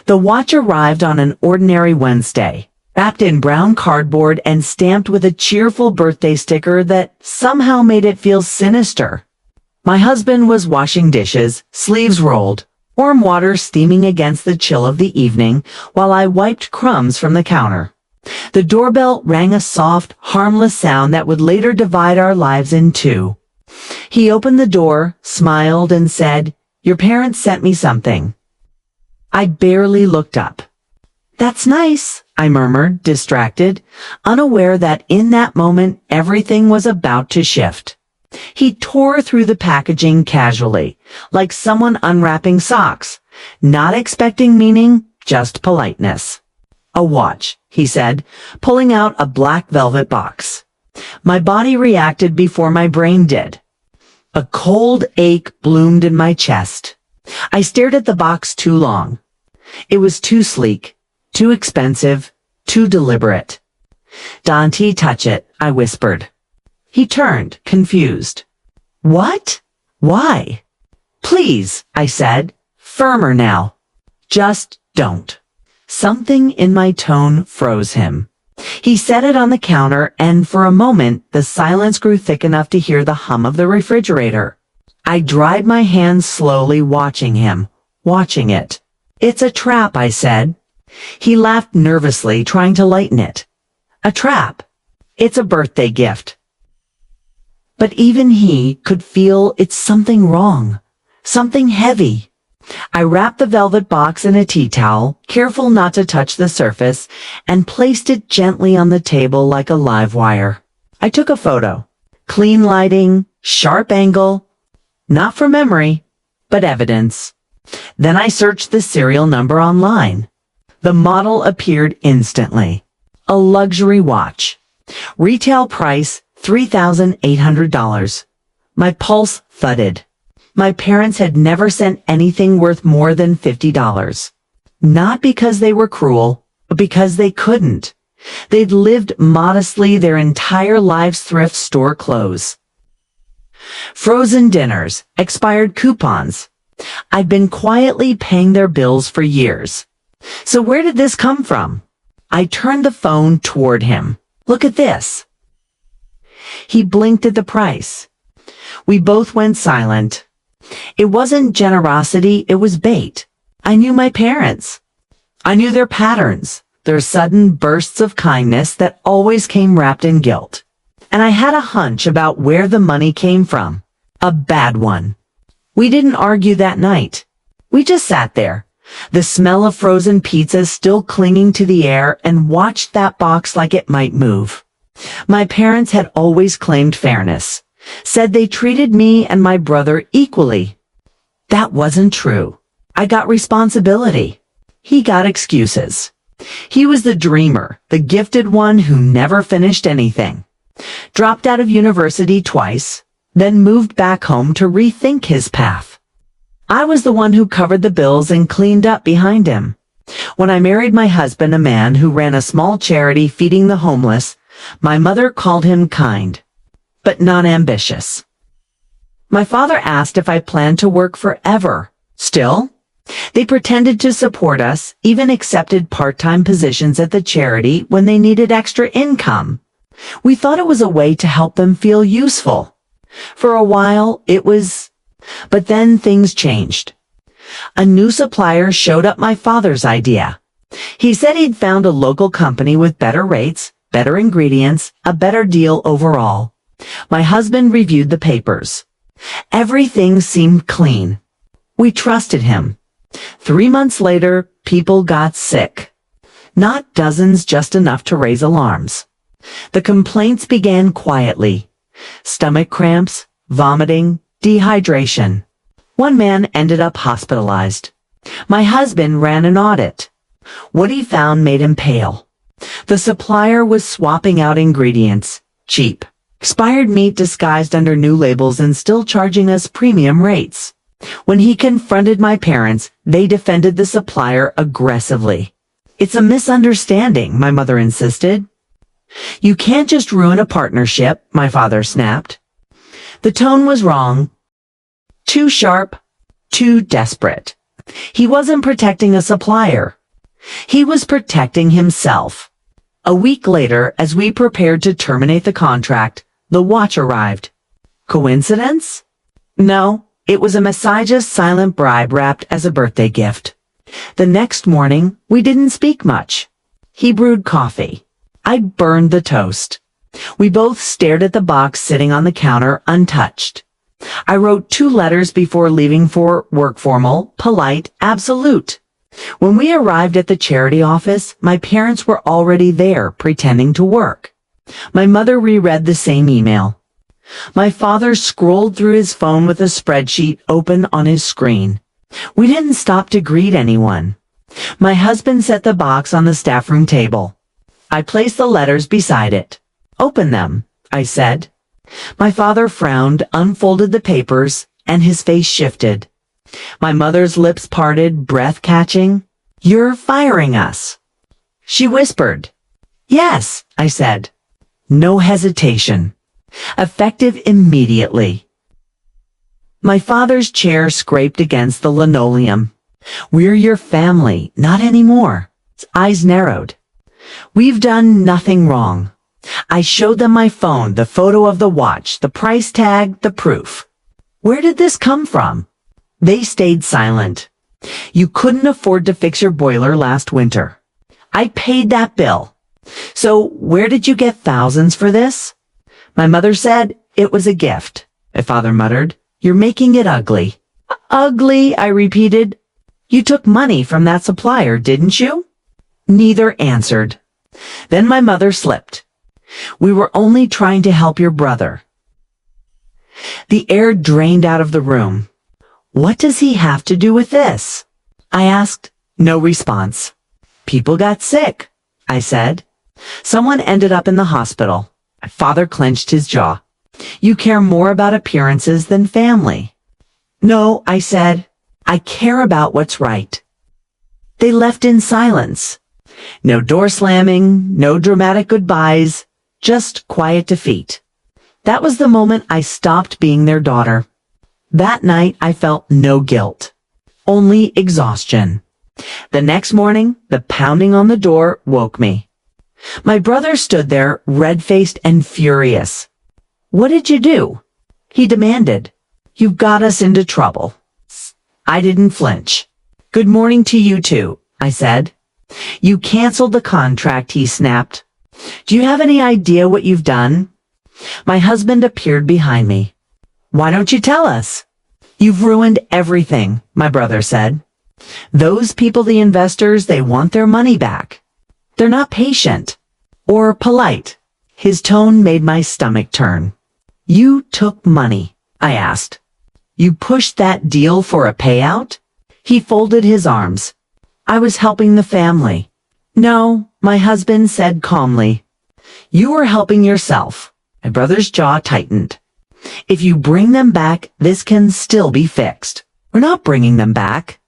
The watch arrived on an ordinary Wednesday, wrapped in brown cardboard and stamped with a cheerful birthday sticker that somehow made it feel sinister. My husband was washing dishes, sleeves rolled, warm water steaming against the chill of the evening, while I wiped crumbs from the counter. The doorbell rang, a soft, harmless sound that would later divide our lives in two. He opened the door, smiled, and said, "Your parents sent me something." I barely looked up. "That's nice," I murmured, distracted, unaware that in that moment everything was about to shift. He tore through the packaging casually, like someone unwrapping socks, not expecting meaning, just politeness. "A watch," he said, pulling out a black velvet box. My body reacted before my brain did. A cold ache bloomed in my chest. I stared at the box too long. It was too sleek, too expensive, too deliberate. "Don't touch it," I whispered. He turned, confused. "What? Why?" "Please," I said, firmer now. "Just don't." Something in my tone froze him. He set it on the counter, and for a moment, the silence grew thick enough to hear the hum of the refrigerator. I dried my hands slowly, watching him, watching it. "It's a trap," I said. He laughed nervously, trying to lighten it. "A trap? It's a birthday gift." But even he could feel it's something wrong, something heavy. I wrapped the velvet box in a tea towel, careful not to touch the surface, and placed it gently on the table like a live wire. I took a photo. Clean lighting, sharp angle, not from memory, but evidence. Then I searched the serial number online. The model appeared instantly. A luxury watch. Retail price $3,800. My pulse thudded. My parents had never sent anything worth more than $50. Not because they were cruel, but because they couldn't. They'd lived modestly their entire lives, thrift store clothes. Frozen dinners, expired coupons. I'd been quietly paying their bills for years. So where did this come from? I turned the phone toward him. "Look at this." He blinked at the price. We both went silent. It wasn't generosity, it was bait. I knew my parents. I knew their patterns, their sudden bursts of kindness that always came wrapped in guilt. And I had a hunch about where the money came from. A bad one. We didn't argue that night. We just sat there, the smell of frozen pizzas still clinging to the air, and watched that box like it might move. My parents had always claimed fairness, said they treated me and my brother equally. That wasn't true. I got responsibility. He got excuses. He was the dreamer, the gifted one who never finished anything. Dropped out of university twice, then moved back home to rethink his path. I was the one who covered the bills and cleaned up behind him. When I married my husband, a man who ran a small charity feeding the homeless, my mother called him kind, but not ambitious. My father asked if I planned to work forever. Still, they pretended to support us, even accepted part-time positions at the charity when they needed extra income. We thought it was a way to help them feel useful. For a while, it was, but then things changed. A new supplier showed up, my father's idea. He said he'd found a local company with better rates, better ingredients, a better deal overall. My husband reviewed the papers. Everything seemed clean. We trusted him. 3 months later, people got sick. Not dozens, just enough to raise alarms. The complaints began quietly. Stomach cramps, vomiting, dehydration. One man ended up hospitalized. My husband ran an audit. What he found made him pale. The supplier was swapping out ingredients, cheap, expired meat disguised under new labels, and still charging us premium rates. When he confronted my parents, they defended the supplier aggressively. "It's a misunderstanding," my mother insisted. "You can't just ruin a partnership," my father snapped. The tone was wrong. Too sharp, too desperate. He wasn't protecting a supplier. He was protecting himself. A week later, as we prepared to terminate the contract, the watch arrived. Coincidence? No, it was a Messiah's silent bribe wrapped as a birthday gift. The next morning, we didn't speak much. He brewed coffee. I burned the toast. We both stared at the box sitting on the counter untouched. I wrote 2 letters before leaving for work: formal, polite, absolute. When we arrived at the charity office, my parents were already there, pretending to work. My mother reread the same email. My father scrolled through his phone with a spreadsheet open on his screen. We didn't stop to greet anyone. My husband set the box on the staff room table. I placed the letters beside it. "Open them," I said. My father frowned, unfolded the papers, and his face shifted. My mother's lips parted, breath catching. "You're firing us." She whispered. "Yes," I said. No hesitation. Effective immediately. My father's chair scraped against the linoleum. "We're your family, not anymore." His eyes narrowed. "We've done nothing wrong." I showed them my phone, the photo of the watch, the price tag, the proof. "Where did this come from?" They stayed silent. "You couldn't afford to fix your boiler last winter." "I paid that bill." "So where did you get thousands for this?" My mother said it was a gift. My father muttered, "You're making it ugly." "Ugly," I repeated. "You took money from that supplier, didn't you?" Neither answered. Then my mother slipped. "We were only trying to help your brother." The air drained out of the room. "What does he have to do with this?" I asked. No response. "People got sick," I said. "Someone ended up in the hospital." My father clenched his jaw. "You care more about appearances than family." "No," I said. "I care about what's right." They left in silence. No door slamming, no dramatic goodbyes, just quiet defeat. That was the moment I stopped being their daughter. That night I felt no guilt, only exhaustion. The next morning, the pounding on the door woke me. My brother stood there, red-faced and furious. "What did you do?" he demanded. "You got us into trouble." I didn't flinch. "Good morning to you too," I said. "You canceled the contract," he snapped. "Do you have any idea what you've done?" My husband appeared behind me. "Why don't you tell us?" "You've ruined everything," my brother said. "Those people, the investors, they want their money back. They're not patient or polite." His tone made my stomach turn. "You took money," I asked. "You pushed that deal for a payout?" He folded his arms. "I was helping the family." "No," my husband said calmly. "You were helping yourself." My brother's jaw tightened. "If you bring them back, this can still be fixed." "We're not bringing them back."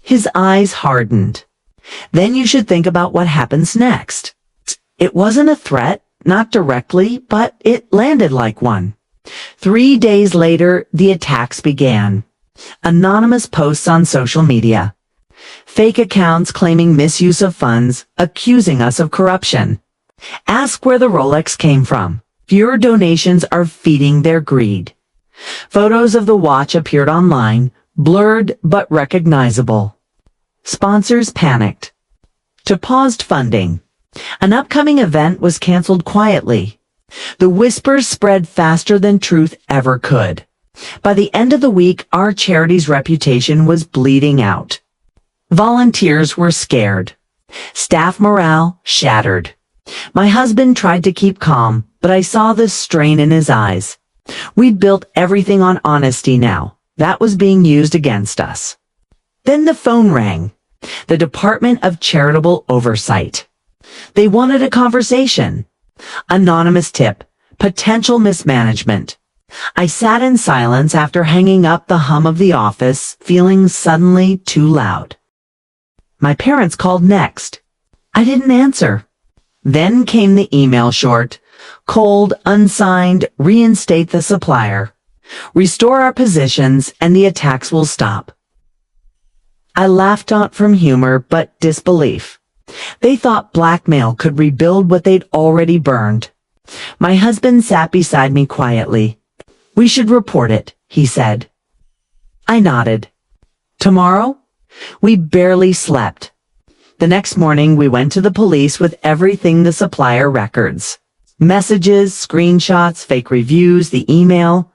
His eyes hardened. "Then you should think about what happens next." It wasn't a threat, not directly, but it landed like one. 3 days later, the attacks began. Anonymous posts on social media. Fake accounts claiming misuse of funds, accusing us of corruption. Ask where the Rolex came from. Viewer donations are feeding their greed. Photos of the watch appeared online, blurred but recognizable. Sponsors panicked. To paused funding. An upcoming event was canceled quietly. The whispers spread faster than truth ever could. By the end of the week, our charity's reputation was bleeding out. Volunteers were scared. Staff morale shattered. My husband tried to keep calm, but I saw the strain in his eyes. We'd built everything on honesty now. That was being used against us. Then the phone rang. The Department of Charitable Oversight. They wanted a conversation. Anonymous tip. Potential mismanagement. I sat in silence after hanging up the hum of the office, feeling suddenly too loud. My parents called next. I didn't answer. Then came the email short. Cold, unsigned, reinstate the supplier. Restore our positions and the attacks will stop. I laughed not from humor, but disbelief. They thought blackmail could rebuild what they'd already burned. My husband sat beside me quietly. "We should report it," he said. I nodded. "Tomorrow?" We barely slept. The next morning, we went to the police with everything: the supplier records, messages, screenshots, fake reviews, the email.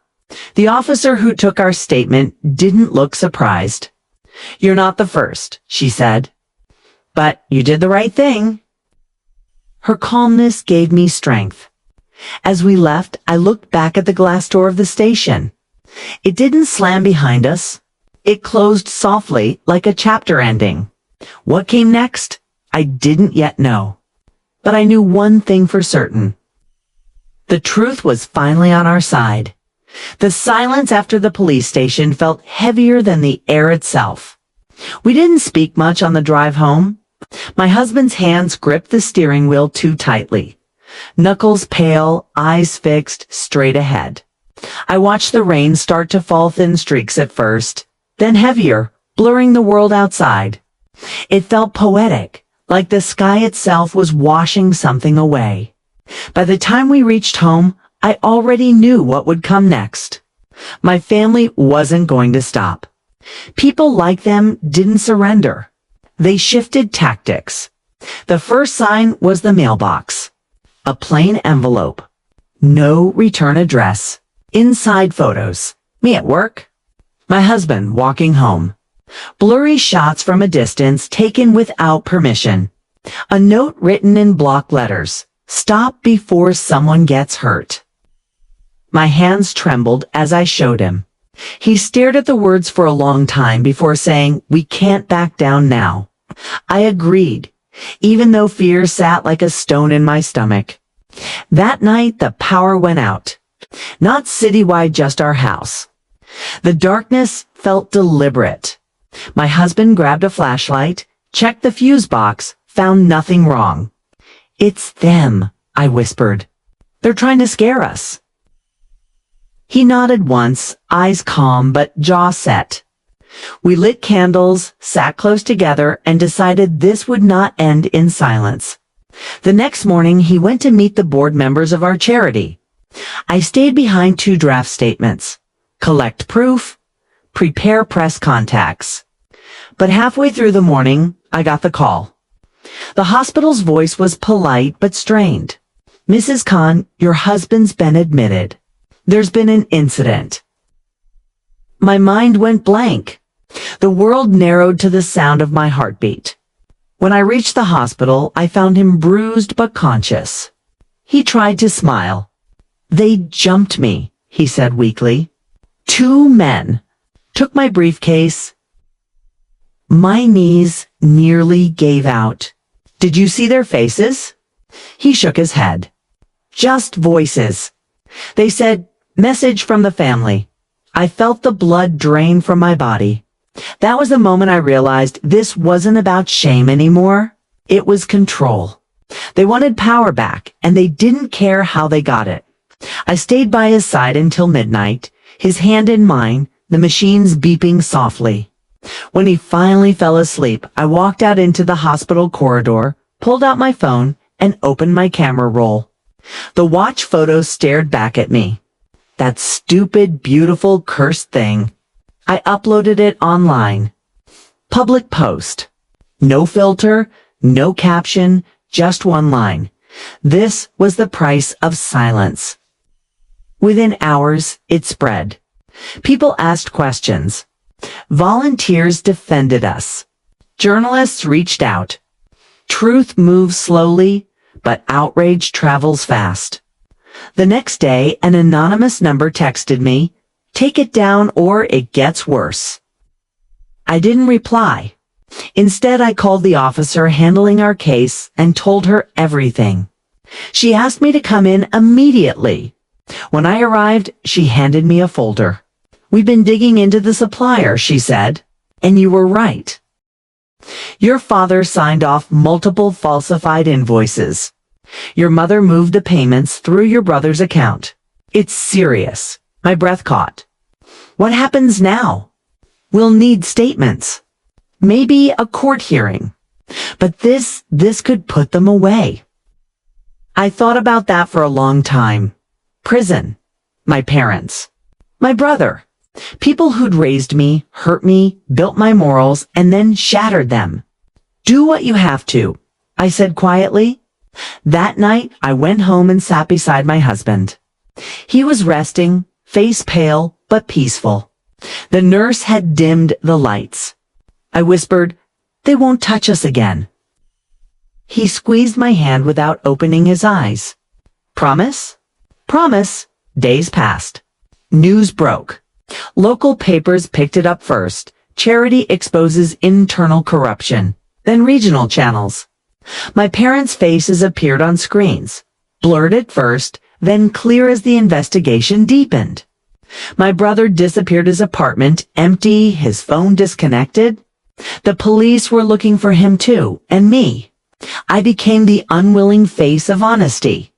The officer who took our statement didn't look surprised. "You're not the first," she said. "But you did the right thing." Her calmness gave me strength. As we left, I looked back at the glass door of the station. It didn't slam behind us. It closed softly, like a chapter ending. What came next? I didn't yet know. But I knew one thing for certain. The truth was finally on our side. The silence after the police station felt heavier than the air itself. We didn't speak much on the drive home. My husband's hands gripped the steering wheel too tightly. Knuckles pale, eyes fixed, straight ahead. I watched the rain start to fall, thin streaks at first, then heavier, blurring the world outside. It felt poetic, like the sky itself was washing something away. By the time we reached home, I already knew what would come next. My family wasn't going to stop. People like them didn't surrender. They shifted tactics. The first sign was the mailbox. A plain envelope. No return address. Inside photos. Me at work. My husband walking home. Blurry shots from a distance taken without permission. A note written in block letters. "Stop before someone gets hurt." My hands trembled as I showed him. He stared at the words for a long time before saying, "We can't back down now." I agreed, even though fear sat like a stone in my stomach. That night, the power went out. Not citywide, just our house. The darkness felt deliberate. My husband grabbed a flashlight, checked the fuse box, found nothing wrong. "It's them," I whispered. "They're trying to scare us." He nodded once, eyes calm but jaw set. We lit candles, sat close together, and decided this would not end in silence. The next morning, he went to meet the board members of our charity. I stayed behind 2 draft statements. Collect proof, prepare press contacts. But halfway through the morning, I got the call. The hospital's voice was polite but strained. "Mrs. Khan, your husband's been admitted. There's been an incident." My mind went blank. The world narrowed to the sound of my heartbeat. When I reached the hospital, I found him bruised but conscious. He tried to smile. "They jumped me," he said weakly. 2 men took my briefcase. My knees nearly gave out. "Did you see their faces?" He shook his head. "Just voices. They said, 'Message from the family.'" I felt the blood drain from my body. That was the moment I realized this wasn't about shame anymore. It was control. They wanted power back, and they didn't care how they got it. I stayed by his side until midnight, his hand in mine, the machines beeping softly. When he finally fell asleep, I walked out into the hospital corridor, pulled out my phone, and opened my camera roll. The watch photo stared back at me. That stupid, beautiful, cursed thing. I uploaded it online. Public post. No filter, no caption, just one line. This was the price of silence. Within hours, it spread. People asked questions. Volunteers defended us. Journalists reached out. Truth moves slowly, but outrage travels fast. The next day, an anonymous number texted me, "Take it down or it gets worse." I didn't reply. Instead, I called the officer handling our case and told her everything. She asked me to come in immediately. When I arrived, she handed me a folder. "We've been digging into the supplier," she said, "and you were right. Your father signed off multiple falsified invoices. Your mother moved the payments through your brother's account. It's serious." My breath caught. "What happens now?" "We'll need statements." maybe a court hearing. But this could put them away. I thought about that for a long time. Prison. My parents. My brother. People who'd raised me, hurt me, built my morals, and then shattered them. Do what you have to, I said quietly. That night, I went home and sat beside my husband. He was resting, face pale, but peaceful. The nurse had dimmed the lights. I whispered, "They won't touch us again." He squeezed my hand without opening his eyes. Promise? Promise. Days passed. News broke. Local papers picked it up first. Charity exposes internal corruption. Then regional channels. My parents' faces appeared on screens. Blurred at first, then clear as the investigation deepened. My brother disappeared his apartment, empty, his phone disconnected. The police were looking for him too, and me. I became the unwilling face of honesty.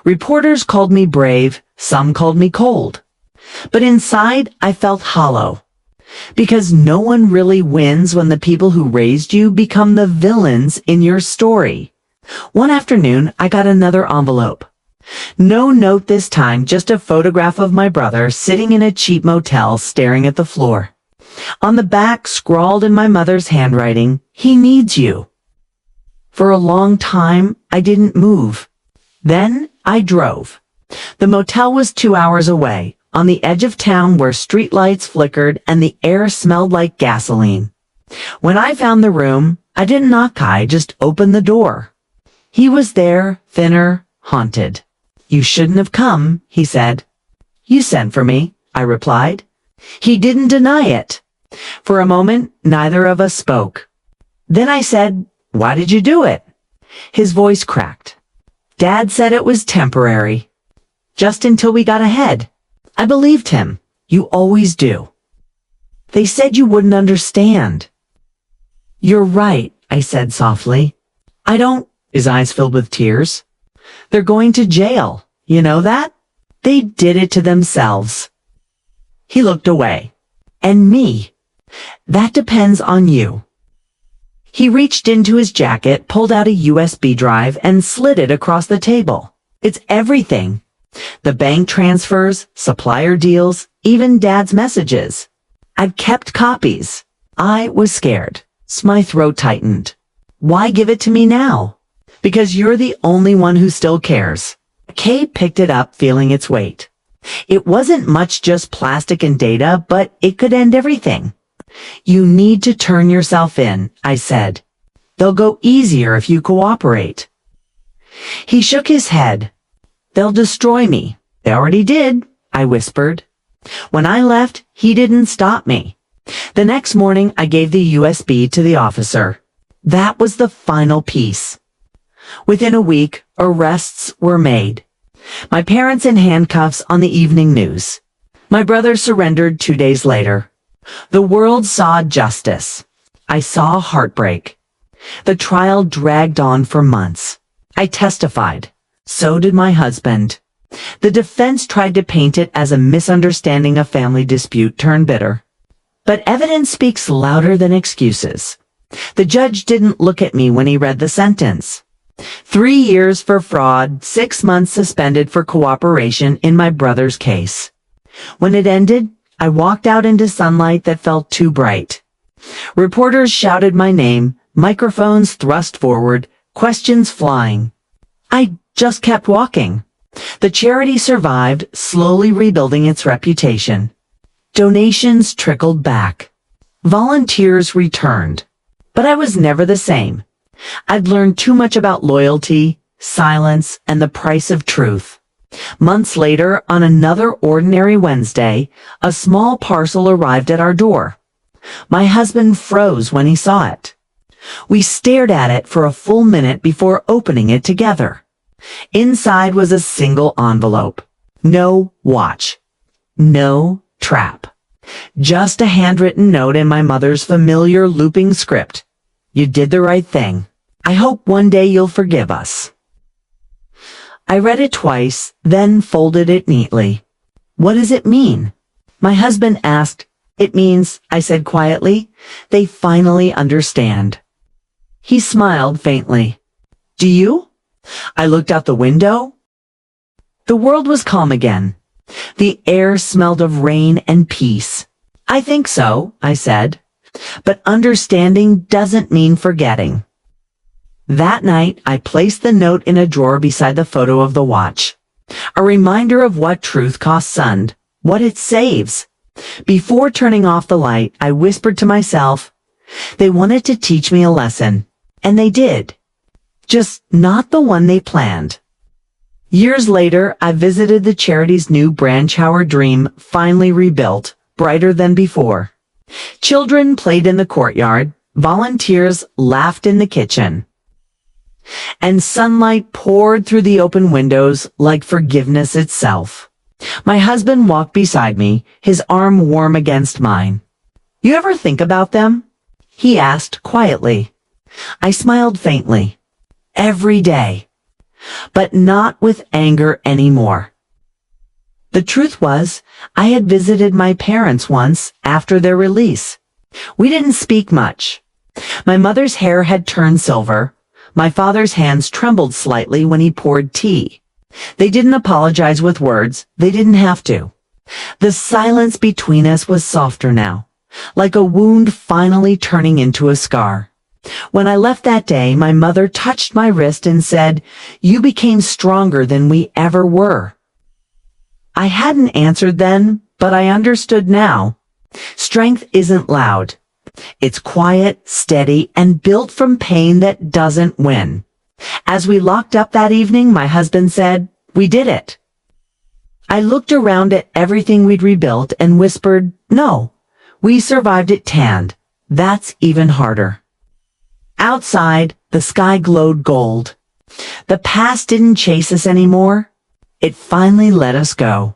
Reporters called me brave, some called me cold. But inside, I felt hollow. Because no one really wins when the people who raised you become the villains in your story. One afternoon, I got another envelope. No note this time, just a photograph of my brother sitting in a cheap motel staring at the floor. On the back, scrawled in my mother's handwriting, "He needs you." For a long time, I didn't move. Then, I drove. The motel was 2 hours away, on the edge of town where streetlights flickered and the air smelled like gasoline. When I found the room, I didn't knock, I just opened the door. He was there, thinner, haunted. "You shouldn't have come," he said. "You sent for me," I replied. He didn't deny it. For a moment, neither of us spoke. Then I said, "Why did you do it?" His voice cracked. "Dad said it was temporary. Just until we got ahead." I believed him. You always do. "They said you wouldn't understand." "You're right," I said softly. "I don't—" His eyes filled with tears. "They're going to jail. You know that? They did it to themselves." He looked away. "And me. That depends on you." He reached into his jacket, pulled out a USB drive, and slid it across the table. "It's everything. The bank transfers, supplier deals, even Dad's messages. I've kept copies." I was scared. My throat tightened. "Why give it to me now?" "Because you're the only one who still cares." Kay picked it up, feeling its weight. It wasn't much, just plastic and data, but it could end everything. "You need to turn yourself in," I said. "They'll go easier if you cooperate." He shook his head. "They'll destroy me." "They already did," I whispered. When I left, he didn't stop me. The next morning, I gave the USB to the officer. That was the final piece. Within a week, arrests were made. My parents in handcuffs on the evening news. My brother surrendered 2 days later. The world saw justice. I saw heartbreak. The trial dragged on for months. I testified. So did my husband. The defense tried to paint it as a misunderstanding, a family dispute turned bitter. But evidence speaks louder than excuses. The judge didn't look at me when he read the sentence. 3 years for fraud, 6 months suspended for cooperation in my brother's case. When it ended, I walked out into sunlight that felt too bright. Reporters shouted my name, microphones thrust forward, questions flying. I just kept walking. The charity survived, slowly rebuilding its reputation. Donations trickled back. Volunteers returned. But I was never the same. I'd learned too much about loyalty, silence, and the price of truth. Months later, on another ordinary Wednesday, a small parcel arrived at our door. My husband froze when he saw it. We stared at it for a full minute before opening it together. Inside was a single envelope. No watch. No trap. Just a handwritten note in my mother's familiar looping script. "You did the right thing. I hope one day you'll forgive us." I read it twice, then folded it neatly. "What does it mean?" My husband asked. It means, I said quietly, they finally understand. He smiled faintly. Do you? I looked out the window. The world was calm again. The air smelled of rain and peace. I think so, I said. But understanding doesn't mean forgetting. That night, I placed the note in a drawer beside the photo of the watch. A reminder of what truth costs Sund, what it saves. Before turning off the light, I whispered to myself, they wanted to teach me a lesson. And they did. Just not the one they planned. Years later, I visited the charity's new branch, our dream, finally rebuilt, brighter than before. Children played in the courtyard, volunteers laughed in the kitchen, and sunlight poured through the open windows like forgiveness itself. My husband walked beside me, his arm warm against mine. You ever think about them? He asked quietly. I smiled faintly. Every day. But not with anger anymore. The truth was, I had visited my parents once after their release. We didn't speak much. My mother's hair had turned silver. My father's hands trembled slightly when he poured tea. They didn't apologize with words. They didn't have to. The silence between us was softer now, like a wound finally turning into a scar. When I left that day, my mother touched my wrist and said, "You became stronger than we ever were." I hadn't answered then, but I understood now. Strength isn't loud. It's quiet, steady, and built from pain that doesn't win. As we locked up that evening, my husband said, "We did it." I looked around at everything we'd rebuilt and whispered, "No, we survived it tanned. That's even harder." Outside, the sky glowed gold. The past didn't chase us anymore. It finally let us go.